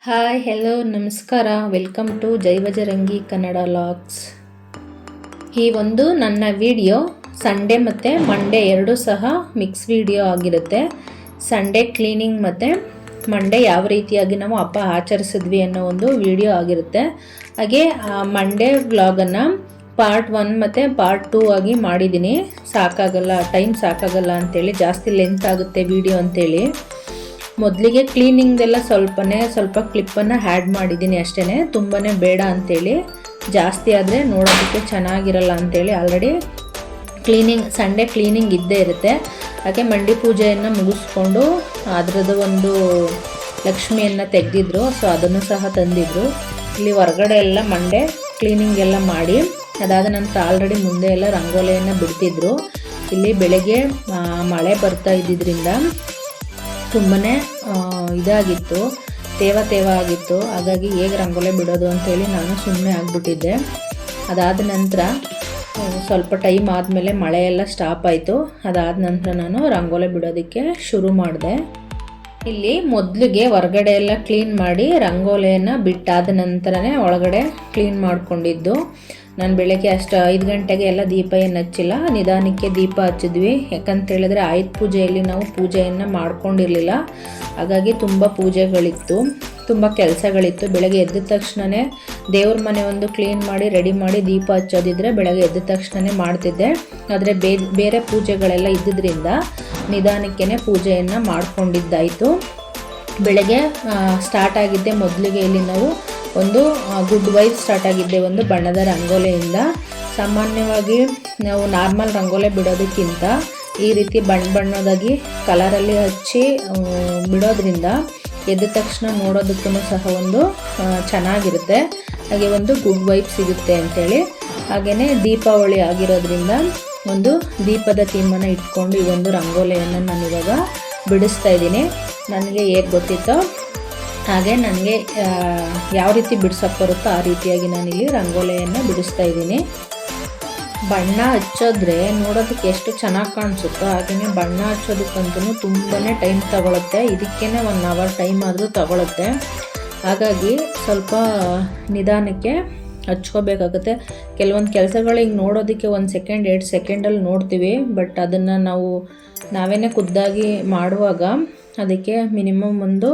Hi hello ನಮಸ್ಕಾರ, welcome to ಜೈವಜರಂಗಿ Kannada logs. ಈ ಒಂದು ನನ್ನ ವಿಡಿಯೋ ಸಂಡೇ ಮತ್ತು ಮಂಡೇ ಎರಡೂ ಸಹ ಮಿಕ್ಸ್ ವಿಡಿಯೋ ಆಗಿರುತ್ತೆ. ಸಂಡೇ ಕ್ಲೀನಿಂಗ್ ಮತ್ತು ಮಂಡೇ ಯಾವ ರೀತಿಯಾಗಿ ನಾವು ಹಬ್ಬ ಆಚರಿಸಿದ್ವಿ ಅನ್ನೋ ಒಂದು ವಿಡಿಯೋ ಆಗಿರುತ್ತೆ. ಹಾಗೆ ಮಂಡೇ ವ್ಲಾಗನ್ನು ಪಾರ್ಟ್ 1 ಮತ್ತು ಪಾರ್ಟ್ 2 ಆಗಿ ಮಾಡಿದ್ದೀನಿ. ಟೈಮ್ ಸಾಕಾಗಲ್ಲ ಅಂಥೇಳಿ, ಜಾಸ್ತಿ ಲೆಂತ್ ಆಗುತ್ತೆ ವಿಡಿಯೋ ಅಂಥೇಳಿ ಮೊದಲಿಗೆ ಕ್ಲೀನಿಂಗ್ದೆಲ್ಲ ಸ್ವಲ್ಪ ಕ್ಲಿಪ್ಪನ್ನು ಆ್ಯಡ್ ಮಾಡಿದ್ದೀನಿ ಅಷ್ಟೇ, ತುಂಬಾ ಬೇಡ ಅಂಥೇಳಿ. ಜಾಸ್ತಿ ಆದರೆ ನೋಡೋದಕ್ಕೆ ಚೆನ್ನಾಗಿರಲ್ಲ ಅಂಥೇಳಿ ಆಲ್ರೆಡಿ ಸಂಡೇ ಕ್ಲೀನಿಂಗ್ ಇದ್ದೇ ಇರುತ್ತೆ. ಹಾಗೆ ಮಂಡಿ ಪೂಜೆಯನ್ನು ಮುಗಿಸ್ಕೊಂಡು ಅದರದ್ದು ಒಂದು ಲಕ್ಷ್ಮಿಯನ್ನು ತೆಗೆದಿದ್ರು, ಸೊ ಅದನ್ನು ಸಹ ತಂದಿದ್ರು. ಇಲ್ಲಿ ಹೊರಗಡೆ ಎಲ್ಲ ಮಂಡೇ ಕ್ಲೀನಿಂಗ್ ಎಲ್ಲ ಮಾಡಿ ಅದಾದ ನಂತರ ಆಲ್ರೆಡಿ ಮುಂದೆ ಎಲ್ಲ ರಂಗೋಲಿಯನ್ನು ಬಿಡ್ತಿದ್ರು. ಇಲ್ಲಿ ಬೆಳಗ್ಗೆ ಮಳೆ ಬರ್ತಾ ಇದ್ದಿದ್ದರಿಂದ ತುಂಬಾ ಇದಾಗಿತ್ತು, ತೇವ ಆಗಿತ್ತು. ಹಾಗಾಗಿ ಹೇಗೆ ರಂಗೋಲಿ ಬಿಡೋದು ಅಂಥೇಳಿ ನಾನು ಸುಮ್ಮನೆ ಆಗಿಬಿಟ್ಟಿದ್ದೆ. ಅದಾದ ನಂತರ ಸ್ವಲ್ಪ ಟೈಮ್ ಆದಮೇಲೆ ಮಳೆ ಎಲ್ಲ ಸ್ಟಾಪ್ ಆಯಿತು. ಅದಾದ ನಂತರ ನಾನು ರಂಗೋಲಿ ಬಿಡೋದಕ್ಕೆ ಶುರು ಮಾಡಿದೆ. ಇಲ್ಲಿ ಮೊದಲಿಗೆ ಹೊರಗಡೆ ಎಲ್ಲ ಕ್ಲೀನ್ ಮಾಡಿ ರಂಗೋಲಿಯನ್ನು ಬಿಟ್ಟಾದ ನಂತರನೇ ಒಳಗಡೆ ಕ್ಲೀನ್ ಮಾಡಿಕೊಂಡಿದ್ದು. ನಾನು ಬೆಳಗ್ಗೆ ಅಷ್ಟು 5 ಗಂಟೆಗೆ ಎಲ್ಲ ದೀಪ ಏನು ಹಚ್ಚಿಲ್ಲ, ನಿಧಾನಕ್ಕೆ ದೀಪ ಹಚ್ಚಿದ್ವಿ. ಯಾಕಂತೇಳಿದ್ರೆ ಆಯುಧ ಪೂಜೆಯಲ್ಲಿ ನಾವು ಪೂಜೆಯನ್ನು ಮಾಡ್ಕೊಂಡಿರಲಿಲ್ಲ. ಹಾಗಾಗಿ ತುಂಬ ಪೂಜೆಗಳಿತ್ತು, ತುಂಬ ಕೆಲಸಗಳಿತ್ತು. ಬೆಳಗ್ಗೆ ಎದ್ದ ತಕ್ಷಣವೇ ದೇವ್ರ ಮನೆ ಒಂದು ಕ್ಲೀನ್ ಮಾಡಿ ರೆಡಿ ಮಾಡಿ ದೀಪ ಹಚ್ಚೋದಿದ್ರೆ ಬೆಳಗ್ಗೆ ಎದ್ದ ತಕ್ಷಣವೇ ಮಾಡ್ತಿದ್ದೆ. ಆದರೆ ಬೇರೆ ಪೂಜೆಗಳೆಲ್ಲ ಇದ್ದಿದ್ದರಿಂದ ನಿಧಾನಕ್ಕೆ ಪೂಜೆಯನ್ನು ಮಾಡ್ಕೊಂಡಿದ್ದಾಯಿತು. ಬೆಳಗ್ಗೆ ಸ್ಟಾರ್ಟ್ ಆಗಿದ್ದೆ ಮೊದಲಿಗೆ ಇಲ್ಲಿ ನಾವು ಒಂದು ಗುಡ್ ವೈಬ್ ಸ್ಟಾರ್ಟ್ ಆಗಿದ್ದೆ ಒಂದು ಬಣ್ಣದ ರಂಗೋಲಿಯಿಂದ. ಸಾಮಾನ್ಯವಾಗಿ ನಾವು ನಾರ್ಮಲ್ ರಂಗೋಲಿ ಬಿಡೋದಕ್ಕಿಂತ ಈ ರೀತಿ ಬಣ್ಣದಾಗಿ ಕಲರಲ್ಲಿ ಹಚ್ಚಿ ಬಿಡೋದ್ರಿಂದ ಎದ್ದ ತಕ್ಷಣ ನೋಡೋದಕ್ಕೂ ಸಹ ಒಂದು ಚೆನ್ನಾಗಿರುತ್ತೆ. ಹಾಗೆ ಒಂದು ಗುಡ್ ವೈಬ್ ಸಿಗುತ್ತೆ ಅಂಥೇಳಿ. ಹಾಗೆಯೇ ದೀಪಾವಳಿ ಆಗಿರೋದ್ರಿಂದ ಒಂದು ದೀಪದ ಥೀಮನ್ನು ಇಟ್ಕೊಂಡು ಈ ಒಂದು ರಂಗೋಲಿಯನ್ನು ನಾನು ಇವಾಗ ಬಿಡಿಸ್ತಾ ಇದ್ದೀನಿ. ನನಗೆ ಹೇಗೆ ಗೊತ್ತಿತ್ತೋ ಹಾಗೆ ನನಗೆ ಯಾವ ರೀತಿ ಬಿಡಿಸೋಕ್ಕೆ ಬರುತ್ತೋ ಆ ರೀತಿಯಾಗಿ ನಾನಿಲ್ಲಿ ರಂಗೋಲಿಯನ್ನು ಬಿಡಿಸ್ತಾ ಇದ್ದೀನಿ. ಬಣ್ಣ ಹಚ್ಚೋದ್ರೆ ನೋಡೋದಕ್ಕೆ ಎಷ್ಟು ಚೆನ್ನಾಗಿ ಕಾಣಿಸುತ್ತೋ ಹಾಗೆಯೇ ಬಣ್ಣ ಹಚ್ಚೋದಕ್ಕಂತೂ ತುಂಬಾ ಟೈಮ್ ತಗೊಳುತ್ತೆ. ಇದಕ್ಕೇ 1 ಅವರ್ ಟೈಮ್ ಆದರೂ ತಗೊಳುತ್ತೆ. ಹಾಗಾಗಿ ಸ್ವಲ್ಪ ನಿಧಾನಕ್ಕೆ ಹಚ್ಕೋಬೇಕಾಗುತ್ತೆ. ಕೆಲವೊಂದು ಕೆಲಸಗಳು ಹಿಂಗೆ ನೋಡೋದಕ್ಕೆ 1 ಸೆಕೆಂಡ್ 2 ಸೆಕೆಂಡಲ್ಲಿ ನೋಡ್ತೀವಿ, ಬಟ್ ಅದನ್ನು ನಾವೇ ಖುದ್ದಾಗಿ ಮಾಡುವಾಗ ಅದಕ್ಕೆ ಮಿನಿಮಮ್ 1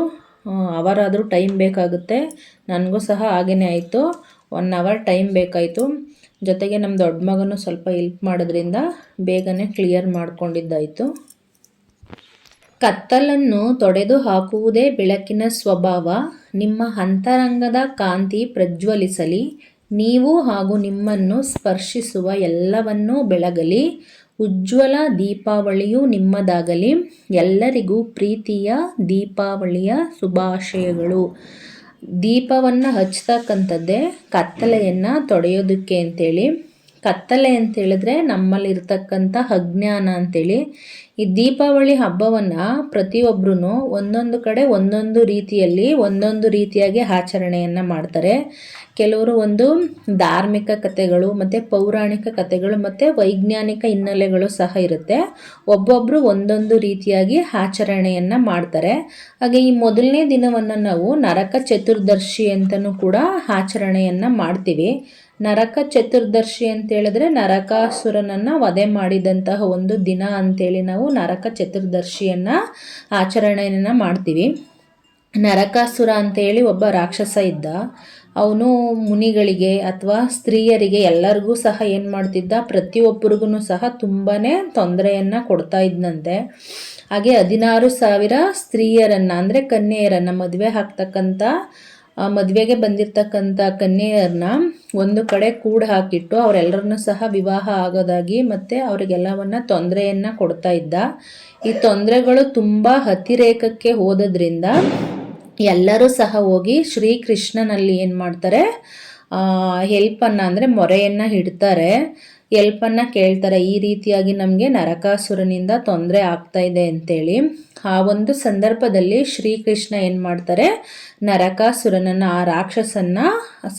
ಅವರ್ ಆದರೂ ಟೈಮ್ ಬೇಕಾಗುತ್ತೆ. ನನಗೂ ಸಹ ಹಾಗೇ ಆಯಿತು, 1 ಅವರ್ ಟೈಮ್ ಬೇಕಾಯಿತು. ಜೊತೆಗೆ ನಮ್ಮ ದೊಡ್ಡ ಮಗನೂ ಸ್ವಲ್ಪ ಹೆಲ್ಪ್ ಮಾಡೋದ್ರಿಂದ ಬೇಗನೆ ಕ್ಲಿಯರ್ ಮಾಡ್ಕೊಂಡಿದ್ದಾಯಿತು. ಕತ್ತಲನ್ನು ತೊಡೆದು ಹಾಕುವುದೇ ಬೆಳಕಿನ ಸ್ವಭಾವ. ನಿಮ್ಮ ಅಂತರಂಗದ ಕಾಂತಿ ಪ್ರಜ್ವಲಿಸಲಿ. ನೀವು ಹಾಗೂ ನಿಮ್ಮನ್ನು ಸ್ಪರ್ಶಿಸುವ ಎಲ್ಲವನ್ನೂ ಬೆಳಗಲಿ. ಉಜ್ವಲ ದೀಪಾವಳಿಯು ನಿಮ್ಮದಾಗಲಿ. ಎಲ್ಲರಿಗೂ ಪ್ರೀತಿಯ ದೀಪಾವಳಿಯ ಶುಭಾಶಯಗಳು. ದೀಪವನ್ನು ಹಚ್ತಕ್ಕಂಥದ್ದೇ ಕತ್ತಲೆಯನ್ನು ತೊಡೆಯೋದಕ್ಕೆ ಅಂತೇಳಿ. ಕತ್ತಲೆ ಅಂತೇಳಿದ್ರೆ ನಮ್ಮಲ್ಲಿರ್ತಕ್ಕಂಥ ಅಜ್ಞಾನ ಅಂಥೇಳಿ. ಈ ದೀಪಾವಳಿ ಹಬ್ಬವನ್ನು ಪ್ರತಿಯೊಬ್ಬರೂ ಒಂದೊಂದು ಕಡೆ ಒಂದೊಂದು ರೀತಿಯಾಗಿ ಆಚರಣೆಯನ್ನು ಮಾಡ್ತಾರೆ. ಕೆಲವರು ಒಂದು ಧಾರ್ಮಿಕ ಕಥೆಗಳು ಮತ್ತು ಪೌರಾಣಿಕ ಕಥೆಗಳು ಮತ್ತು ವೈಜ್ಞಾನಿಕ ಹಿನ್ನೆಲೆಗಳು ಸಹ ಇರುತ್ತೆ. ಒಬ್ಬೊಬ್ಬರು ಒಂದೊಂದು ರೀತಿಯಾಗಿ ಆಚರಣೆಯನ್ನು ಮಾಡ್ತಾರೆ. ಹಾಗೆ ಈ ಮೊದಲನೇ ದಿನವನ್ನು ನಾವು ನರಕ ಚತುರ್ದಶಿ ಅಂತಲೂ ಕೂಡ ಆಚರಣೆಯನ್ನು ಮಾಡ್ತೀವಿ. ನರಕ ಚತುರ್ದಶಿ ಅಂತೇಳಿದ್ರೆ ನರಕಾಸುರನನ್ನು ವಧೆ ಮಾಡಿದಂತಹ ಒಂದು ದಿನ ಅಂತೇಳಿ ನಾವು ನರಕ ಚತುರ್ದಶಿಯನ್ನು ಆಚರಣೆಯನ್ನು ಮಾಡ್ತೀವಿ. ನರಕಾಸುರ ಅಂತೇಳಿ ಒಬ್ಬ ರಾಕ್ಷಸ ಇದ್ದ. ಅವನು ಮುನಿಗಳಿಗೆ ಅಥವಾ ಸ್ತ್ರೀಯರಿಗೆ ಎಲ್ಲರಿಗೂ ಸಹ ಏನು ಮಾಡ್ತಿದ್ದ, ಪ್ರತಿಯೊಬ್ಬರಿಗೂ ಸಹ ತುಂಬಾ ತೊಂದರೆಯನ್ನು ಕೊಡ್ತಾ ಇದ್ದಂತೆ. ಹಾಗೆ 16,000 ಸ್ತ್ರೀಯರನ್ನು ಅಂದರೆ ಕನ್ಯೆಯರನ್ನು ಮದುವೆಗೆ ಬಂದಿರತಕ್ಕಂಥ ಕನ್ಯೆಯರನ್ನ ಒಂದು ಕಡೆ ಹಾಕಿಟ್ಟು ಅವರೆಲ್ಲರನ್ನೂ ಸಹ ವಿವಾಹ ಆಗೋದಾಗಿ ಮತ್ತು ಅವರಿಗೆಲ್ಲವನ್ನು ತೊಂದರೆಯನ್ನು ಕೊಡ್ತಾ ಇದ್ದ. ಈ ತೊಂದರೆಗಳು ತುಂಬ ಅತಿರೇಕಕ್ಕೆ ಹೋದ್ರಿಂದ ಎಲ್ಲರೂ ಸಹ ಹೋಗಿ ಶ್ರೀಕೃಷ್ಣನಲ್ಲಿ ಏನು ಮಾಡ್ತಾರೆ, ಹೆಲ್ಪನ್ನು ಅಂದರೆ ಮೊರೆಯನ್ನು ಇಡ್ತಾರೆ, ಹೆಲ್ಪನ್ನು ಕೇಳ್ತಾರೆ. ಈ ರೀತಿಯಾಗಿ ನಮಗೆ ನರಕಾಸುರನಿಂದ ತೊಂದರೆ ಆಗ್ತಾ ಇದೆ ಅಂತೇಳಿ. ಆ ಒಂದು ಸಂದರ್ಭದಲ್ಲಿ ಶ್ರೀಕೃಷ್ಣ ಏನು ಮಾಡ್ತಾರೆ, ನರಕಾಸುರನನ್ನು, ಆ ರಾಕ್ಷಸನ್ನ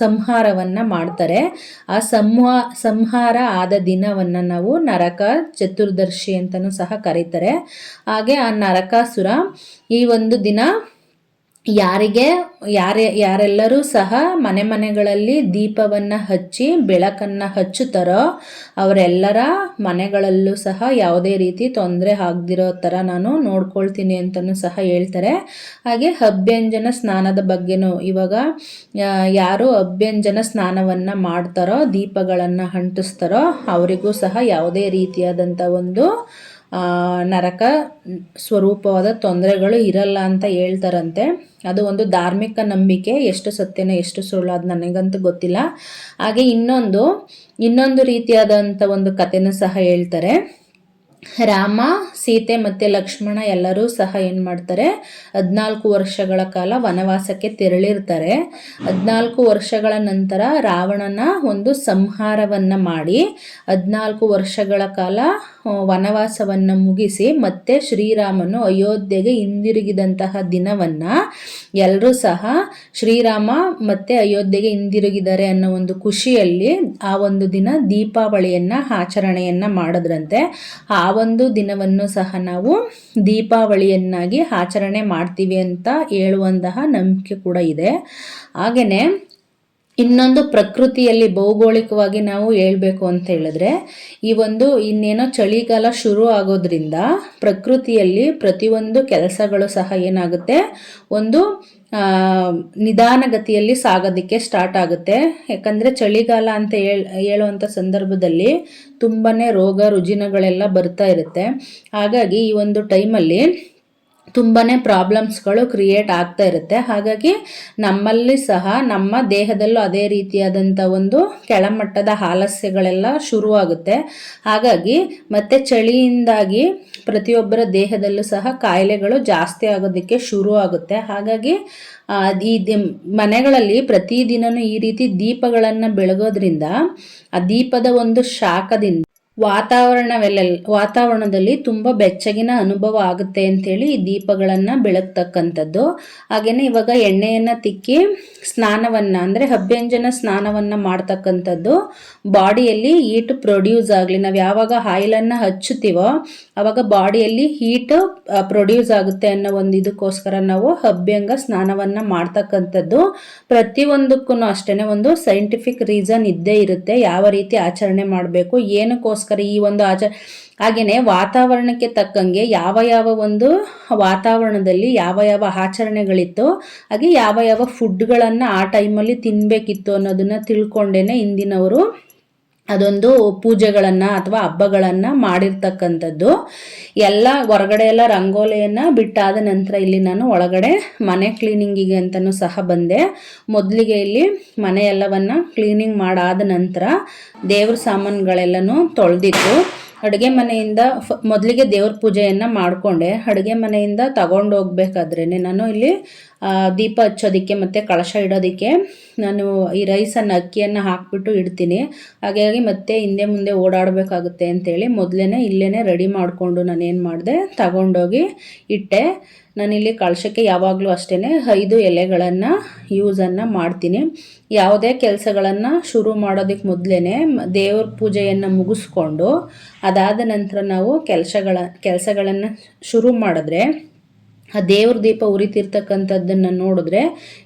ಸಂಹಾರವನ್ನು ಮಾಡ್ತಾರೆ. ಆ ಸಂಹಾರ ಆದ ದಿನವನ್ನು ನಾವು ನರಕ ಚತುರ್ದಶಿ ಅಂತಲೂ ಸಹ ಕರೀತಾರೆ. ಹಾಗೆ ಆ ನರಕಾಸುರ ಈ ಒಂದು ದಿನ ಯಾರೆಲ್ಲರೂ ಸಹ ಮನೆಗಳಲ್ಲಿ ದೀಪವನ್ನು ಹಚ್ಚಿ ಬೆಳಕನ್ನು ಹಚ್ಚುತ್ತಾರೋ ಅವರೆಲ್ಲರ ಮನೆಗಳಲ್ಲೂ ಸಹ ಯಾವುದೇ ರೀತಿ ತೊಂದರೆ ಆಗದಿರೋ ಥರ ನಾನು ನೋಡ್ಕೊಳ್ತೀನಿ ಅಂತಲೂ ಸಹ ಹೇಳ್ತಾರೆ. ಹಾಗೆ ಅಭ್ಯಂಜನ ಸ್ನಾನದ ಬಗ್ಗೆನೂ ಇವಾಗ ಯಾರು ಅಭ್ಯಂಜನ ಸ್ನಾನವನ್ನು ಮಾಡ್ತಾರೋ ದೀಪಗಳನ್ನು ಅಂಟಿಸ್ತಾರೋ ಅವರಿಗೂ ಸಹ ಯಾವುದೇ ರೀತಿಯಾದಂಥ ಒಂದು ನರಕ ಸ್ವರೂಪವಾದ ತೊಂದರೆಗಳು ಇರಲ್ಲ ಅಂತ ಹೇಳ್ತಾರಂತೆ. ಅದು ಒಂದು ಧಾರ್ಮಿಕ ನಂಬಿಕೆ, ಎಷ್ಟು ಸತ್ಯನೋ ಎಷ್ಟು ಸುಳ್ಳು ಅದು ನನಗಂತೂ ಗೊತ್ತಿಲ್ಲ. ಹಾಗೆ ಇನ್ನೊಂದು ರೀತಿಯಾದಂಥ ಒಂದು ಕಥೆನೂ ಸಹ ಹೇಳ್ತಾರೆ. ರಾಮ, ಸೀತೆ ಮತ್ತು ಲಕ್ಷ್ಮಣ ಎಲ್ಲರೂ ಸಹ ಏನು ಮಾಡ್ತಾರೆ, 14 ವರ್ಷಗಳ ಕಾಲ ವನವಾಸಕ್ಕೆ ತೆರಳಿರ್ತಾರೆ. 14 ವರ್ಷಗಳ ನಂತರ ರಾವಣನ ಒಂದು ಸಂಹಾರವನ್ನು ಮಾಡಿ 14 ವರ್ಷಗಳ ಕಾಲ ವನವಾಸವನ್ನು ಮುಗಿಸಿ ಮತ್ತೆ ಶ್ರೀರಾಮನು ಅಯೋಧ್ಯೆಗೆ ಹಿಂದಿರುಗಿದಂತಹ ದಿನವನ್ನು ಎಲ್ಲರೂ ಸಹ ಶ್ರೀರಾಮ ಮತ್ತೆ ಅಯೋಧ್ಯೆಗೆ ಹಿಂದಿರುಗಿದ್ದಾರೆ ಅನ್ನೋ ಒಂದು ಖುಷಿಯಲ್ಲಿ ಆ ಒಂದು ದಿನ ದೀಪಾವಳಿಯನ್ನು ಆಚರಣೆಯನ್ನು ಮಾಡಿದ್ರಂತೆ. ಆ ಒಂದು ದಿನವನ್ನು ಸಹ ನಾವು ದೀಪಾವಳಿಯನ್ನಾಗಿ ಆಚರಣೆ ಮಾಡ್ತೀವಿ ಅಂತ ಹೇಳುವಂತಹ ನಂಬಿಕೆ ಕೂಡ ಇದೆ. ಹಾಗೆಯೇ ಇನ್ನೊಂದು ಪ್ರಕೃತಿಯಲ್ಲಿ ಭೌಗೋಳಿಕವಾಗಿ ನಾವು ಹೇಳಬೇಕು ಅಂತ ಹೇಳಿದ್ರೆ, ಈ ಒಂದು ಇನ್ನೇನೋ ಚಳಿಗಾಲ ಶುರು ಆಗೋದ್ರಿಂದ ಪ್ರಕೃತಿಯಲ್ಲಿ ಪ್ರತಿಯೊಂದು ಕೆಲಸಗಳು ಸಹ ಏನಾಗುತ್ತೆ, ಒಂದು ನಿಧಾನಗತಿಯಲ್ಲಿ ಸಾಗೋದಕ್ಕೆ ಸ್ಟಾರ್ಟ್ ಆಗುತ್ತೆ. ಯಾಕಂದರೆ ಚಳಿಗಾಲ ಅಂತ ಹೇಳುವಂಥ ಸಂದರ್ಭದಲ್ಲಿ ತುಂಬಾ ರೋಗ ರುಜಿನಗಳೆಲ್ಲ ಬರ್ತಾ ಇರುತ್ತೆ. ಹಾಗಾಗಿ ಈ ಒಂದು ಟೈಮಲ್ಲಿ ತುಂಬಾ ಪ್ರಾಬ್ಲಮ್ಸ್ಗಳು ಕ್ರಿಯೇಟ್ ಆಗ್ತಾ ಇರುತ್ತೆ. ಹಾಗಾಗಿ ನಮ್ಮಲ್ಲಿ ಸಹ ನಮ್ಮ ದೇಹದಲ್ಲೂ ಅದೇ ರೀತಿಯಾದಂಥ ಒಂದು ಕೆಳಮಟ್ಟದ ಆಲಸ್ಯಗಳೆಲ್ಲ ಶುರುವಾಗುತ್ತೆ. ಹಾಗಾಗಿ ಮತ್ತೆ ಚಳಿಯಿಂದಾಗಿ ಪ್ರತಿಯೊಬ್ಬರ ದೇಹದಲ್ಲೂ ಸಹ ಕಾಯಿಲೆಗಳು ಜಾಸ್ತಿ ಆಗೋದಕ್ಕೆ ಶುರು ಆಗುತ್ತೆ. ಹಾಗಾಗಿ ಈ ಮನೆಗಳಲ್ಲಿ ಪ್ರತಿದಿನವೂ ಈ ರೀತಿ ದೀಪಗಳನ್ನು ಬೆಳಗೋದ್ರಿಂದ ಆ ದೀಪದ ಒಂದು ಶಾಖದಿಂದ ವಾತಾವರಣದಲ್ಲಿ ತುಂಬ ಬೆಚ್ಚಗಿನ ಅನುಭವ ಆಗುತ್ತೆ ಅಂಥೇಳಿ ಈ ದೀಪಗಳನ್ನು ಬೆಳಗ್ತಕ್ಕಂಥದ್ದು. ಹಾಗೆಯೇ ಇವಾಗ ಎಣ್ಣೆಯನ್ನು ತಿಕ್ಕಿ ಸ್ನಾನವನ್ನು ಅಂದರೆ ಅಭ್ಯಂಜನ ಸ್ನಾನವನ್ನು ಮಾಡ್ತಕ್ಕಂಥದ್ದು ಬಾಡಿಯಲ್ಲಿ ಹೀಟ್ ಪ್ರೊಡ್ಯೂಸ್ ಆಗಲಿ. ನಾವು ಯಾವಾಗ ಆಯಿಲನ್ನು ಹಚ್ಚುತ್ತೀವೋ ಆವಾಗ ಬಾಡಿಯಲ್ಲಿ ಹೀಟ್ ಪ್ರೊಡ್ಯೂಸ್ ಆಗುತ್ತೆ ಅನ್ನೋ ಒಂದು ಇದಕ್ಕೋಸ್ಕರ ನಾವು ಅಭ್ಯಂಗ ಸ್ನಾನವನ್ನು ಮಾಡ್ತಕ್ಕಂಥದ್ದು. ಪ್ರತಿಯೊಂದಕ್ಕೂ ಅಷ್ಟೇ ಒಂದು ಸೈಂಟಿಫಿಕ್ ರೀಸನ್ ಇದ್ದೇ ಇರುತ್ತೆ, ಯಾವ ರೀತಿ ಆಚರಣೆ ಮಾಡಬೇಕು, ಏನಕ್ಕೋಸ್ಕರ ಈ ಒಂದು ಹಾಗೆಯೇ ವಾತಾವರಣಕ್ಕೆ ತಕ್ಕಂಗೆ ಯಾವ ಒಂದು ವಾತಾವರಣದಲ್ಲಿ ಯಾವ ಆಚರಣೆಗಳಿತ್ತು, ಹಾಗೆ ಯಾವ ಫುಡ್ಗಳನ್ನು ಆ ಟೈಮಲ್ಲಿ ತಿನ್ನಬೇಕಿತ್ತು ಅನ್ನೋದನ್ನು ತಿಳ್ಕೊಂಡೇನೆ ಇಂದಿನವರು ಅದೊಂದು ಪೂಜೆಗಳನ್ನು ಅಥವಾ ಹಬ್ಬಗಳನ್ನು ಮಾಡಿರ್ತಕ್ಕಂಥದ್ದು. ಎಲ್ಲ ಹೊರಗಡೆ ಎಲ್ಲ ರಂಗೋಲಿಯನ್ನು ಬಿಟ್ಟಾದ ನಂತರ ಇಲ್ಲಿ ನಾನು ಒಳಗಡೆ ಮನೆ ಕ್ಲೀನಿಂಗಿಗೆ ಅಂತಲೂ ಸಹ ಬಂದೆ. ಮೊದಲಿಗೆ ಇಲ್ಲಿ ಮನೆಯೆಲ್ಲವನ್ನು ಕ್ಲೀನಿಂಗ್ ಮಾಡಾದ ನಂತರ ದೇವ್ರ ಸಾಮಾನುಗಳೆಲ್ಲನೂ ತೊಳೆದಿತ್ತು. ಅಡುಗೆ ಮನೆಯಿಂದ ಮೊದಲಿಗೆ ದೇವ್ರ ಪೂಜೆಯನ್ನು ಮಾಡಿಕೊಂಡೆ. ಅಡುಗೆ ಮನೆಯಿಂದ ತಗೊಂಡು ಹೋಗ್ಬೇಕಾದ್ರೇ ನಾನು ಇಲ್ಲಿ ದೀಪ ಹಚ್ಚೋದಕ್ಕೆ ಮತ್ತು ಕಳಶ ಇಡೋದಕ್ಕೆ ನಾನು ಈ ರೈಸನ್ನು ಅಕ್ಕಿಯನ್ನು ಹಾಕಿಬಿಟ್ಟು ಇಡ್ತೀನಿ. ಹಾಗಾಗಿ ಮತ್ತೆ ಹಿಂದೆ ಮುಂದೆ ಓಡಾಡಬೇಕಾಗುತ್ತೆ ಅಂತೇಳಿ ಮೊದಲೇ ಇಲ್ಲೇ ರೆಡಿ ಮಾಡಿಕೊಂಡು ನಾನೇನು ಮಾಡಿದೆ, ತಗೊಂಡೋಗಿ ಇಟ್ಟೆ. ನಾನಿಲ್ಲಿ ಕಳಶಕ್ಕೆ ಯಾವಾಗಲೂ ಅಷ್ಟೇ 5 ಎಲೆಗಳನ್ನು ಯೂಸನ್ನು ಮಾಡ್ತೀನಿ. ಯಾವುದೇ ಕೆಲಸಗಳನ್ನು ಶುರು ಮಾಡೋದಕ್ಕೆ ಮೊದಲೇ ದೇವ್ರ ಪೂಜೆಯನ್ನು ಮುಗಿಸ್ಕೊಂಡು ಅದಾದ ನಂತರ ನಾವು ಕೆಲಸಗಳನ್ನು ಶುರು ಮಾಡಿದ್ರೆ ಆ ದೇವ್ರ ದೀಪ ಉರಿತಿರ್ತಕ್ಕಂಥದ್ದನ್ನು ನೋಡಿದ್ರೆ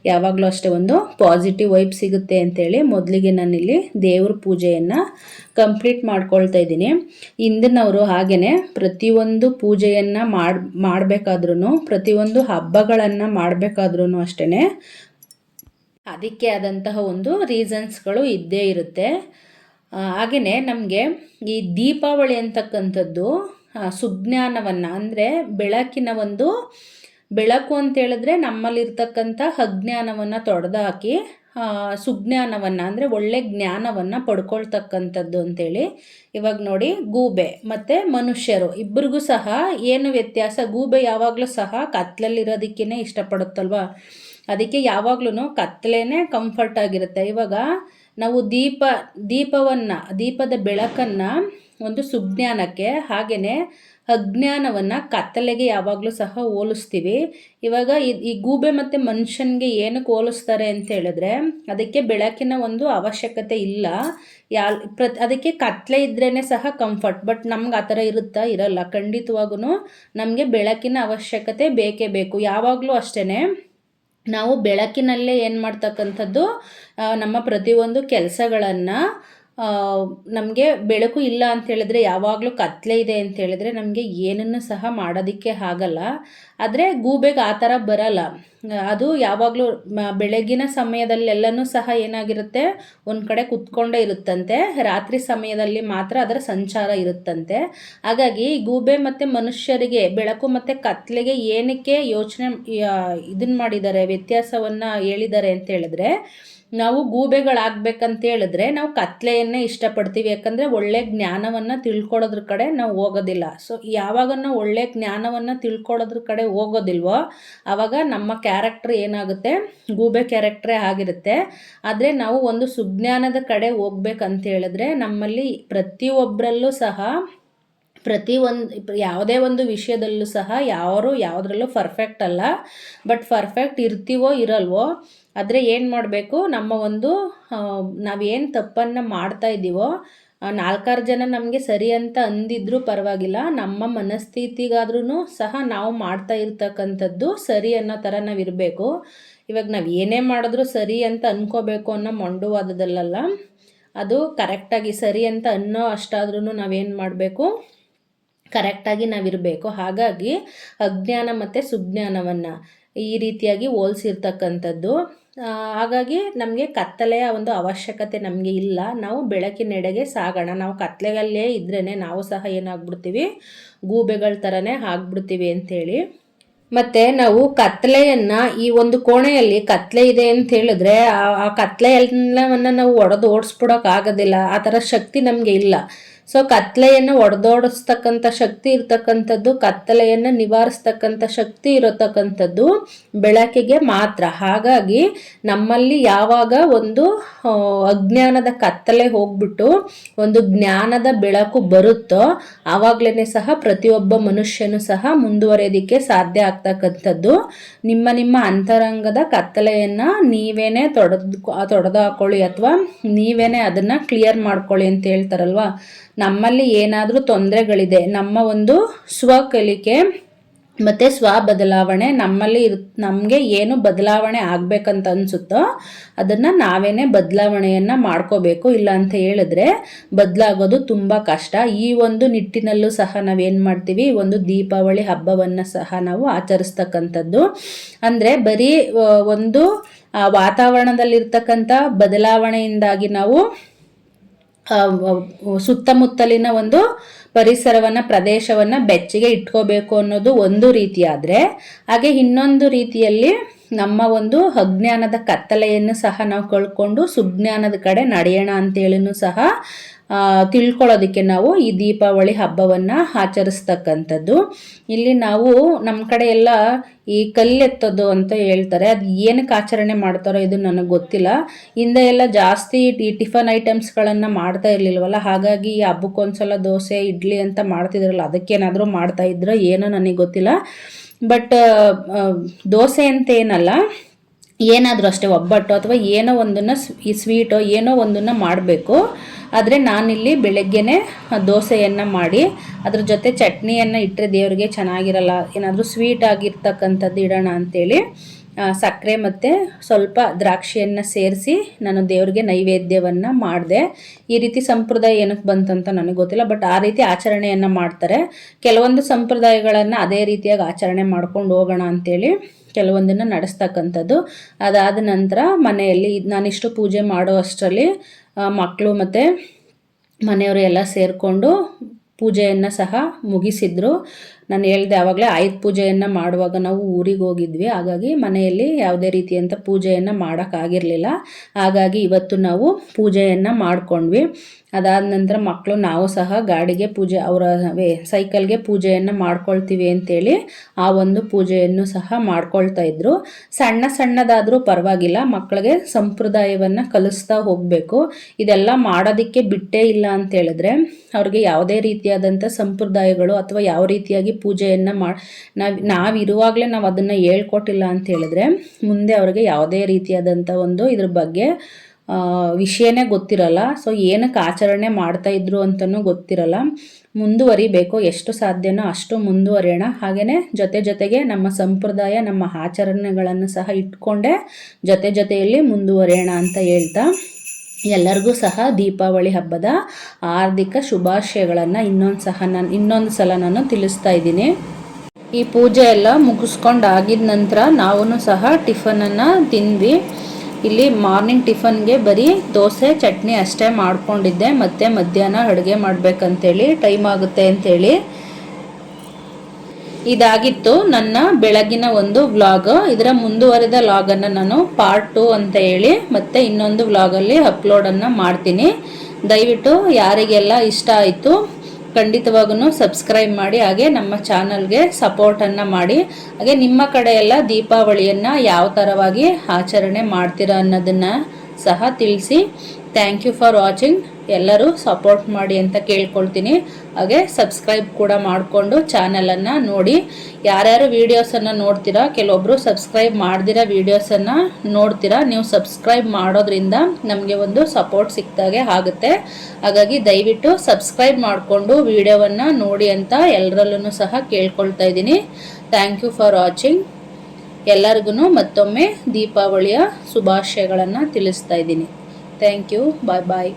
ಯಾವಾಗಲೂ ಅಷ್ಟೇ ಒಂದು ಪಾಸಿಟಿವ್ ವೈಬ್ ಸಿಗುತ್ತೆ ಅಂತೇಳಿ ಮೊದಲಿಗೆ ನಾನಿಲ್ಲಿ ದೇವ್ರ ಪೂಜೆಯನ್ನು ಕಂಪ್ಲೀಟ್ ಮಾಡ್ಕೊಳ್ತಾ ಇದ್ದೀನಿ. ಹಿಂದಿನವರು ಹಾಗೆಯೇ ಪ್ರತಿಯೊಂದು ಪೂಜೆಯನ್ನು ಮಾಡಬೇಕಾದ್ರೂ ಪ್ರತಿಯೊಂದು ಹಬ್ಬಗಳನ್ನು ಮಾಡಬೇಕಾದ್ರೂ ಅಷ್ಟೇ ಅದಕ್ಕೆ ಆದಂತಹ ಒಂದು ರೀಸನ್ಸ್ಗಳು ಇದ್ದೇ ಇರುತ್ತೆ. ಹಾಗೆಯೇ ನಮಗೆ ಈ ದೀಪಾವಳಿ ಅಂತಕ್ಕಂಥದ್ದು ಸುಜ್ಞಾನವನ್ನು ಅಂದರೆ ಬೆಳಕಿನ ಒಂದು ಬೆಳಕು ಅಂತ ಹೇಳಿದ್ರೆ ನಮ್ಮಲ್ಲಿರ್ತಕ್ಕಂಥ ಅಜ್ಞಾನವನ್ನು ತೊಡೆದುಹಾಕಿ ಸುಜ್ಞಾನವನ್ನು ಅಂದರೆ ಒಳ್ಳೆ ಜ್ಞಾನವನ್ನು ಪಡ್ಕೊಳ್ತಕ್ಕಂಥದ್ದು ಅಂತೇಳಿ. ಇವಾಗ ನೋಡಿ, ಗೂಬೆ ಮತ್ತು ಮನುಷ್ಯರು ಇಬ್ಬರಿಗೂ ಸಹ ಏನು ವ್ಯತ್ಯಾಸ? ಗೂಬೆ ಯಾವಾಗಲೂ ಸಹ ಕತ್ತಲಲ್ಲಿರೋದಕ್ಕೇ ಇಷ್ಟಪಡುತ್ತಲ್ವ, ಅದಕ್ಕೆ ಯಾವಾಗ್ಲೂ ಕತ್ತಲೇನೆ ಕಂಫರ್ಟ್ ಆಗಿರುತ್ತೆ. ಇವಾಗ ನಾವು ದೀಪದ ಬೆಳಕನ್ನು ಒಂದು ಸುಜ್ಞಾನಕ್ಕೆ, ಹಾಗೆಯೇ ಅಜ್ಞಾನವನ್ನು ಕತ್ತಲೆಗೆ ಯಾವಾಗಲೂ ಸಹ ಹೋಲಿಸ್ತೀವಿ. ಇವಾಗ ಈ ಗೂಬೆ ಮತ್ತು ಮನುಷ್ಯನಿಗೆ ಏನಕ್ಕೆ ಹೋಲಿಸ್ತಾರೆ ಅಂತ ಹೇಳಿದ್ರೆ ಅದಕ್ಕೆ ಬೆಳಕಿನ ಒಂದು ಅವಶ್ಯಕತೆ ಇಲ್ಲ. ಅದಕ್ಕೆ ಕತ್ತಲೆ ಇದ್ರೇ ಸಹ ಕಂಫರ್ಟ್. ಬಟ್ ನಮ್ಗೆ ಆ ಥರ ಇರಲ್ಲ. ಖಂಡಿತವಾಗೂ ನಮಗೆ ಬೆಳಕಿನ ಅವಶ್ಯಕತೆ ಬೇಕೇ ಬೇಕು. ಯಾವಾಗಲೂ ಅಷ್ಟೇ ನಾವು ಬೆಳಕಿನಲ್ಲೇ ಏನು ಮಾಡ್ತಕ್ಕಂಥದ್ದು, ನಮ್ಮ ಪ್ರತಿಯೊಂದು ಕೆಲಸಗಳನ್ನು, ನಮಗೆ ಬೆಳಕು ಇಲ್ಲ ಅಂತ ಹೇಳಿದ್ರೆ, ಯಾವಾಗಲೂ ಕತ್ತಲೆ ಇದೆ ಅಂತ ಹೇಳಿದ್ರೆ ನಮಗೆ ಏನನ್ನು ಸಹ ಮಾಡೋದಕ್ಕೆ ಆಗಲ್ಲ. ಆದರೆ ಗೂಬೆಗೆ ಆ ಥರ ಬರಲ್ಲ. ಅದು ಯಾವಾಗಲೂ ಬೆಳಗಿನ ಸಮಯದಲ್ಲೆಲ್ಲನೂ ಸಹ ಏನಾಗಿರುತ್ತೆ, ಒಂದು ಕಡೆ ಕುತ್ಕೊಂಡೇ ಇರುತ್ತಂತೆ. ರಾತ್ರಿ ಸಮಯದಲ್ಲಿ ಮಾತ್ರ ಅದರ ಸಂಚಾರ ಇರುತ್ತಂತೆ. ಹಾಗಾಗಿ ಗೂಬೆ ಮತ್ತು ಮನುಷ್ಯರಿಗೆ ಬೆಳಕು ಮತ್ತು ಕತ್ತಲೆಗೆ ಏನಕ್ಕೆ ಯೋಚನೆ ಇದನ್ನು ಮಾಡಿದ್ದಾರೆ, ವ್ಯತ್ಯಾಸವನ್ನು ಹೇಳಿದ್ದಾರೆ ಅಂತ ಹೇಳಿದ್ರೆ, ನಾವು ಗೂಬೆಗಳಾಗಬೇಕಂತ ಹೇಳಿದ್ರೆ ನಾವು ಕತ್ಲೆಯನ್ನೇ ಇಷ್ಟಪಡ್ತೀವಿ. ಯಾಕಂದರೆ ಒಳ್ಳೆ ಜ್ಞಾನವನ್ನು ತಿಳ್ಕೊಳ್ಳೋದ್ರ ಕಡೆ ನಾವು ಹೋಗೋದಿಲ್ಲ. ಸೊ ಯಾವಾಗ ನಾವು ಒಳ್ಳೆ ಜ್ಞಾನವನ್ನು ತಿಳ್ಕೊಳ್ಳೋದ್ರ ಕಡೆ ಹೋಗೋದಿಲ್ವೋ ಆವಾಗ ನಮ್ಮ ಕ್ಯಾರೆಕ್ಟರ್ ಏನಾಗುತ್ತೆ, ಗೂಬೆ ಕ್ಯಾರೆಕ್ಟ್ರೇ ಆಗಿರುತ್ತೆ. ಆದರೆ ನಾವು ಒಂದು ಸುಜ್ಞಾನದ ಕಡೆ ಹೋಗ್ಬೇಕಂತ ಹೇಳಿದ್ರೆ ನಮ್ಮಲ್ಲಿ ಪ್ರತಿಯೊಬ್ಬರಲ್ಲೂ ಸಹ ಯಾವುದೇ ಒಂದು ವಿಷಯದಲ್ಲೂ ಸಹ ಯಾವುದರಲ್ಲೂ ಪರ್ಫೆಕ್ಟ್ ಅಲ್ಲ. ಬಟ್ ಪರ್ಫೆಕ್ಟ್ ಇರ್ತೀವೋ ಇರಲ್ವೋ, ಆದರೆ ಏನು ಮಾಡಬೇಕು, ನಮ್ಮ ಒಂದು ನಾವೇನು ತಪ್ಪನ್ನು ಮಾಡ್ತಾ ಇದ್ದೀವೋ, 4 ಜನ ನಮಗೆ ಸರಿ ಅಂತ ಅಂದಿದ್ರೂ ಪರವಾಗಿಲ್ಲ, ನಮ್ಮ ಮನಸ್ಥಿತಿಗಾದ್ರೂ ಸಹ ನಾವು ಮಾಡ್ತಾ ಇರ್ತಕ್ಕಂಥದ್ದು ಸರಿ ಅನ್ನೋ ಥರ ನಾವು ಇರಬೇಕು. ಇವಾಗ ನಾವು ಏನೇ ಮಾಡಿದ್ರೂ ಸರಿ ಅಂತ ಅಂದ್ಕೋಬೇಕು ಅನ್ನೋ ಮೊಂಡುವಾದದಲ್ಲ, ಅದು ಕರೆಕ್ಟಾಗಿ ಸರಿ ಅಂತ ಅನ್ನೋ ಅಷ್ಟಾದ್ರೂ ನಾವೇನು ಮಾಡಬೇಕು, ಕರೆಕ್ಟಾಗಿ ನಾವಿರಬೇಕು. ಹಾಗಾಗಿ ಅಜ್ಞಾನ ಮತ್ತು ಸುಜ್ಞಾನವನ್ನು ಈ ರೀತಿಯಾಗಿ ಹೋಲಿಸಿರ್ತಕ್ಕಂಥದ್ದು. ಹಾಗಾಗಿ ನಮಗೆ ಕತ್ತಲೆಯ ಒಂದು ಅವಶ್ಯಕತೆ ನಮಗೆ ಇಲ್ಲ. ನಾವು ಬೆಳಕಿನೆಡೆಗೆ ಸಾಗೋಣ. ನಾವು ಕತ್ತಲೆಯಲ್ಲೇ ಇದ್ರೇ ನಾವು ಸಹ ಏನಾಗ್ಬಿಡ್ತೀವಿ, ಗೂಬೆಗಳ ಥರನೇ ಆಗ್ಬಿಡ್ತೀವಿ ಅಂಥೇಳಿ. ಮತ್ತು ನಾವು ಕತ್ತಲೆಯನ್ನು ಈ ಒಂದು ಕೋಣೆಯಲ್ಲಿ ಕತ್ತಲೆ ಇದೆ ಅಂತ ಹೇಳಿದ್ರೆ ಆ ಕತ್ತಲೆ ಎಲ್ಲವನ್ನು ನಾವು ಓಡಿಸ್ಬಿಡೋಕ್ಕಾಗೋದಿಲ್ಲ. ಆ ಥರ ಶಕ್ತಿ ನಮಗೆ ಇಲ್ಲ. ಸೊ ಕತ್ತಲೆಯನ್ನು ಒಡೆದೋಡಿಸ್ತಕ್ಕಂಥ ಶಕ್ತಿ ಇರತಕ್ಕಂಥದ್ದು, ಕತ್ತಲೆಯನ್ನು ನಿವಾರಿಸ್ತಕ್ಕಂಥ ಶಕ್ತಿ ಇರತಕ್ಕಂಥದ್ದು ಬೆಳಕಿಗೆ ಮಾತ್ರ. ಹಾಗಾಗಿ ನಮ್ಮಲ್ಲಿ ಯಾವಾಗ ಒಂದು ಅಜ್ಞಾನದ ಕತ್ತಲೆ ಹೋಗ್ಬಿಟ್ಟು ಒಂದು ಜ್ಞಾನದ ಬೆಳಕು ಬರುತ್ತೋ ಆವಾಗಲೇ ಸಹ ಪ್ರತಿಯೊಬ್ಬ ಮನುಷ್ಯನೂ ಸಹ ಮುಂದುವರೆಯೋದಕ್ಕೆ ಸಾಧ್ಯ ಆಗ್ತಕ್ಕಂಥದ್ದು. ನಿಮ್ಮ ಅಂತರಂಗದ ಕತ್ತಲೆಯನ್ನು ನೀವೇನೇ ತೊಡೆದಾಕೊಳ್ಳಿ ಅಥವಾ ನೀವೇನೇ ಅದನ್ನು ಕ್ಲಿಯರ್ ಮಾಡ್ಕೊಳ್ಳಿ ಅಂತ ಹೇಳ್ತಾರಲ್ವ. ನಮ್ಮಲ್ಲಿ ಏನಾದರೂ ತೊಂದರೆಗಳಿದೆ, ನಮ್ಮ ಒಂದು ಸ್ವಕಲಿಕೆ ಮತ್ತು ಸ್ವ ಬದಲಾವಣೆ ನಮಗೆ ಏನು ಬದಲಾವಣೆ ಆಗಬೇಕಂತ ಅನಿಸುತ್ತೋ ಅದನ್ನು ನಾವೇನೇ ಬದಲಾವಣೆಯನ್ನು ಮಾಡ್ಕೋಬೇಕು. ಇಲ್ಲ ಅಂತ ಹೇಳಿದ್ರೆ ಬದಲಾಗೋದು ತುಂಬ ಕಷ್ಟ. ಈ ಒಂದು ನಿಟ್ಟಿನಲ್ಲೂ ಸಹ ನಾವೇನು ಮಾಡ್ತೀವಿ, ಒಂದು ದೀಪಾವಳಿ ಹಬ್ಬವನ್ನು ಸಹ ನಾವು ಆಚರಿಸ್ತಕ್ಕಂಥದ್ದು. ಅಂದರೆ ಬರೀ ಒಂದು ವಾತಾವರಣದಲ್ಲಿರ್ತಕ್ಕಂಥ ಬದಲಾವಣೆಯಿಂದಾಗಿ ನಾವು ಸುತ್ತಮುತ್ತಲಿನ ಒಂದು ಪರಿಸರವನ್ನು, ಪ್ರದೇಶವನ್ನು ಬೆಚ್ಚಗೆ ಇಟ್ಕೋಬೇಕು ಅನ್ನೋದು ಒಂದು ರೀತಿಯಾದರೆ, ಹಾಗೆ ಇನ್ನೊಂದು ರೀತಿಯಲ್ಲಿ ನಮ್ಮ ಒಂದು ಅಜ್ಞಾನದ ಕತ್ತಲೆಯನ್ನು ಸಹ ನಾವು ಕಳ್ಕೊಂಡು ಸುಜ್ಞಾನದ ಕಡೆ ನಡೆಯೋಣ ಅಂತೇಳಿನೂ ಸಹ ತಿಳ್ಕೊಳ್ಳೋದಕ್ಕೆ ನಾವು ಈ ದೀಪಾವಳಿ ಹಬ್ಬವನ್ನು ಆಚರಿಸ್ತಕ್ಕಂಥದ್ದು. ಇಲ್ಲಿ ನಾವು ನಮ್ಮ ಕಡೆ ಎಲ್ಲ ಈ ಕಲ್ಲೆತ್ತೋದು ಅಂತ ಹೇಳ್ತಾರೆ. ಅದು ಏನಕ್ಕೆ ಆಚರಣೆ ಮಾಡ್ತಾರೋ ಇದು ನನಗೆ ಗೊತ್ತಿಲ್ಲ. ಹಿಂದೆ ಎಲ್ಲ ಜಾಸ್ತಿ ಈ ಟಿಫನ್ ಐಟಮ್ಸ್ಗಳನ್ನು ಮಾಡ್ತಾ ಇರಲಿಲ್ವಲ್ಲ, ಹಾಗಾಗಿ ಈ ಹಬ್ಬಕ್ಕೊಂದ್ಸಲ ದೋಸೆ ಇಡ್ಲಿ ಅಂತ ಮಾಡ್ತಿದ್ರಲ್ಲ, ಅದಕ್ಕೇನಾದರೂ ಮಾಡ್ತಾಯಿದ್ರೋ ಏನೋ ನನಗೆ ಗೊತ್ತಿಲ್ಲ. ಬಟ್ ದೋಸೆ ಅಂತ ಏನಲ್ಲ, ಏನಾದರೂ ಅಷ್ಟೇ, ಒಬ್ಬಟ್ಟು ಅಥವಾ ಏನೋ ಒಂದನ್ನು ಸ್ವೀಟೋ ಏನೋ ಒಂದನ್ನು ಮಾಡಬೇಕು. ಆದರೆ ನಾನಿಲ್ಲಿ ಬೆಳಗ್ಗೆನೇ ದೋಸೆಯನ್ನು ಮಾಡಿ ಅದ್ರ ಜೊತೆ ಚಟ್ನಿಯನ್ನು ಇಟ್ಟರೆ ದೇವರಿಗೆ ಚೆನ್ನಾಗಿರಲ್ಲ, ಏನಾದರೂ ಸ್ವೀಟ್ ಆಗಿರ್ತಕ್ಕಂಥದ್ದು ಇಡೋಣ ಅಂಥೇಳಿ ಸಕ್ಕರೆ ಮತ್ತು ಸ್ವಲ್ಪ ದ್ರಾಕ್ಷಿಯನ್ನು ಸೇರಿಸಿ ನಾನು ದೇವರಿಗೆ ನೈವೇದ್ಯವನ್ನು ಮಾಡಿದೆ. ಈ ರೀತಿ ಸಂಪ್ರದಾಯ ಏನಕ್ಕೆ ಬಂತಂತ ನನಗೆ ಗೊತ್ತಿಲ್ಲ, ಬಟ್ ಆ ರೀತಿ ಆಚರಣೆಯನ್ನು ಮಾಡ್ತಾರೆ. ಕೆಲವೊಂದು ಸಂಪ್ರದಾಯಗಳನ್ನು ಅದೇ ರೀತಿಯಾಗಿ ಆಚರಣೆ ಮಾಡ್ಕೊಂಡು ಹೋಗೋಣ ಅಂಥೇಳಿ ಕೆಲವೊಂದನ್ನು ನಡೆಸ್ತಕ್ಕಂಥದ್ದು. ಅದಾದ ನಂತರ ಮನೆಯಲ್ಲಿ ನಾನಿಷ್ಟು ಪೂಜೆ ಮಾಡೋ ಅಷ್ಟರಲ್ಲಿ ಮಕ್ಕಳು ಮತ್ತು ಮನೆಯವರು ಎಲ್ಲ ಸೇರಿಕೊಂಡು ಪೂಜೆಯನ್ನು ಸಹ ಮುಗಿಸಿದ್ರು. ನಾನು ಹೇಳಿದೆ ಆವಾಗಲೇ ಆಯುಧ ಪೂಜೆಯನ್ನು ಮಾಡುವಾಗ ನಾವು ಊರಿಗೆ ಹೋಗಿದ್ವಿ, ಹಾಗಾಗಿ ಮನೆಯಲ್ಲಿ ಯಾವುದೇ ರೀತಿಯಂಥ ಪೂಜೆಯನ್ನು ಮಾಡೋಕ್ಕಾಗಿರಲಿಲ್ಲ. ಹಾಗಾಗಿ ಇವತ್ತು ನಾವು ಪೂಜೆಯನ್ನು ಮಾಡಿಕೊಂಡ್ವಿ. ಅದಾದ ನಂತರ ಮಕ್ಕಳು ನಾವು ಸಹ ಗಾಡಿಗೆ ಪೂಜೆ, ಅವರ ಸೈಕಲ್ಗೆ ಪೂಜೆಯನ್ನು ಮಾಡ್ಕೊಳ್ತೀವಿ ಅಂತೇಳಿ ಆ ಒಂದು ಪೂಜೆಯನ್ನು ಸಹ ಮಾಡ್ಕೊಳ್ತಾ ಇದ್ರು. ಸಣ್ಣದಾದರೂ ಪರವಾಗಿಲ್ಲ, ಮಕ್ಕಳಿಗೆ ಸಂಪ್ರದಾಯವನ್ನು ಕಲಿಸ್ತಾ ಹೋಗಬೇಕು. ಇದೆಲ್ಲ ಮಾಡೋದಕ್ಕೆ ಬಿಟ್ಟೇ ಇಲ್ಲ ಅಂತ ಹೇಳಿದ್ರೆ ಅವ್ರಿಗೆ ಯಾವುದೇ ರೀತಿಯಾದಂಥ ಸಂಪ್ರದಾಯಗಳು ಅಥವಾ ಯಾವ ರೀತಿಯಾಗಿ ಪೂಜೆಯನ್ನು ನಾವಿರುವಾಗಲೇ ನಾವು ಅದನ್ನು ಹೇಳ್ಕೊಟ್ಟಿಲ್ಲ ಅಂತ ಹೇಳಿದ್ರೆ ಮುಂದೆ ಅವ್ರಿಗೆ ಯಾವುದೇ ರೀತಿಯಾದಂಥ ಒಂದು ಇದ್ರ ಬಗ್ಗೆ ವಿಷಯನೇ ಗೊತ್ತಿರಲ್ಲ. ಸೊ ಏನಕ್ಕೆ ಆಚರಣೆ ಮಾಡ್ತಾಯಿದ್ರು ಅಂತಲೂ ಗೊತ್ತಿರಲ್ಲ. ಮುಂದುವರಿಬೇಕು, ಎಷ್ಟು ಸಾಧ್ಯನೋ ಅಷ್ಟು ಮುಂದುವರಿಯೋಣ. ಹಾಗೆಯೇ ಜೊತೆಗೆ ನಮ್ಮ ಸಂಪ್ರದಾಯ, ನಮ್ಮ ಆಚರಣೆಗಳನ್ನು ಸಹ ಇಟ್ಕೊಂಡೇ ಜೊತೆಯಲ್ಲಿ ಮುಂದುವರಿಯೋಣ ಅಂತ ಹೇಳ್ತಾ, ಎಲ್ಲರಿಗೂ ಸಹ ದೀಪಾವಳಿ ಹಬ್ಬದ ಹಾರ್ದಿಕ ಶುಭಾಶಯಗಳನ್ನು ಇನ್ನೊಂದು ಸಲ ನಾನು ತಿಳಿಸ್ತಾ ಇದ್ದೀನಿ. ಈ ಪೂಜೆ ಎಲ್ಲ ಮುಗಿಸ್ಕೊಂಡು ಆಗಿದ ನಂತರ ನಾವು ಸಹ ಟಿಫನನ್ನು ತಿಂದ್ವಿ. ಇಲ್ಲಿ ಮಾರ್ನಿಂಗ್ ಟಿಫನ್ಗೆ ಬರೀ ದೋಸೆ ಚಟ್ನಿ ಅಷ್ಟೇ ಮಾಡ್ಕೊಂಡಿದ್ದೆ. ಮತ್ತೆ ಮಧ್ಯಾಹ್ನ ಅಡುಗೆ ಮಾಡಬೇಕಂತೇಳಿ ಟೈಮ್ ಆಗುತ್ತೆ ಅಂಥೇಳಿ ಇದಾಗಿತ್ತು ನನ್ನ ಬೆಳಗಿನ ಒಂದು ವ್ಲಾಗ್. ಇದರ ಮುಂದುವರೆದ ವ್ಲಾಗನ್ನು ನಾನು ಪಾರ್ಟ್ 2 ಅಂತ ಹೇಳಿ ಮತ್ತೆ ಇನ್ನೊಂದು ವ್ಲಾಗಲ್ಲಿ ಅಪ್ಲೋಡನ್ನು ಮಾಡ್ತೀನಿ. ದಯವಿಟ್ಟು ಯಾರಿಗೆಲ್ಲ ಇಷ್ಟ ಆಯಿತು ಖಂಡಿತವಾಗೂ ಸಬ್ಸ್ಕ್ರೈಬ್ ಮಾಡಿ, ಹಾಗೆ ನಮ್ಮ ಚಾನಲ್ಗೆ ಸಪೋರ್ಟನ್ನು ಮಾಡಿ. ಹಾಗೆ ನಿಮ್ಮ ಕಡೆ ಎಲ್ಲ ದೀಪಾವಳಿಯನ್ನು ಯಾವ ಥರವಾಗಿ ಆಚರಣೆ ಮಾಡ್ತೀರಾ ಅನ್ನೋದನ್ನು ಸಹ ತಿಳಿಸಿ. Thank you for watching. ಎಲ್ಲರೂ ಸಪೋರ್ಟ್ ಮಾಡಿ ಅಂತ ಕೇಳ್ಕೊಳ್ತೀನಿ. ಹಾಗೆ ಸಬ್ಸ್ಕ್ರೈಬ್ ಕೂಡ ಮಾಡಿಕೊಂಡು ಚಾನಲನ್ನು ನೋಡಿ. ಯಾರ್ಯಾರು ವೀಡಿಯೋಸನ್ನು ನೋಡ್ತೀರಾ, ಕೆಲವೊಬ್ಬರು ಸಬ್ಸ್ಕ್ರೈಬ್ ಮಾಡ್ದಿರ ವೀಡಿಯೋಸನ್ನು ನೋಡ್ತೀರಾ. ನೀವು ಸಬ್ಸ್ಕ್ರೈಬ್ ಮಾಡೋದ್ರಿಂದ ನಮಗೆ ಒಂದು ಸಪೋರ್ಟ್ ಸಿಕ್ತಾಗೆ ಆಗುತ್ತೆ. ಹಾಗಾಗಿ ದಯವಿಟ್ಟು ಸಬ್ಸ್ಕ್ರೈಬ್ ಮಾಡಿಕೊಂಡು ವಿಡಿಯೋವನ್ನು ನೋಡಿ ಅಂತ ಎಲ್ಲರಲ್ಲೂ ಸಹ ಕೇಳ್ಕೊಳ್ತಾ ಇದ್ದೀನಿ. Thank you for watching. ಎಲ್ಲರಿಗೂ ಮತ್ತೊಮ್ಮೆ ದೀಪಾವಳಿಯ ಶುಭಾಶಯಗಳನ್ನು ತಿಳಿಸ್ತಾ ಇದ್ದೀನಿ. Thank you. Bye bye.